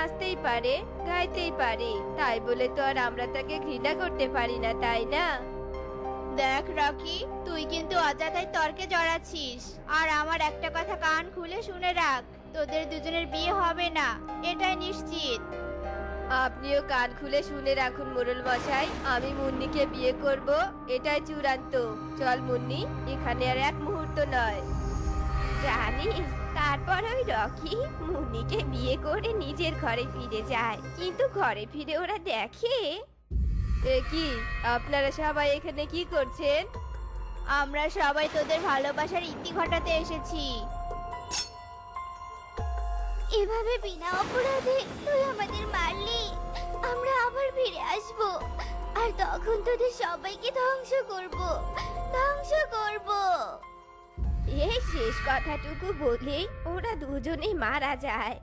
নাচতেই পারে, গাইতেই পারে, তাই বলে তো আর আমরা তাকে ঘৃণা করতে পারি না, তাই না? দেখ রকি, তুই কিন্তু অযথাই তর্কে জড়াচ্ছিস। আর আমার একটা কথা কান খুলে শুনে রাখ, তোদের দুজনের বিয়ে হবে না, এটাই নিশ্চিত। আপনিও কান খুলে শুনে রাখুন মোড়ল মশাই, আমি মুন্নিকে বিয়ে করব, এটাই চূড়ান্ত। চল মুন্নি, এখানে আর এক মুহূর্ত নয়। জানিস, তারপর ওই রকি মুন্নিকে বিয়ে করে নিজের ঘরে ফিরে যায়, কিন্তু ঘরে ফিরে ওরা দেখে। এ কি, আপনারা সবাই এখানে কি করছেন? আমরা সবাই তোদের ভালোবাসার ইতি ঘটাতে এসেছি। এভাবে বিনা অপরাধে তুই আমাদের মারলি, আমরা আবার ফিরে আসব, আর তখন তোদের সবাইকে ধ্বংস করব, ধ্বংস করব। এই শেষ কথাটুকু বলেই ওরা দুজনেই মারা যায়।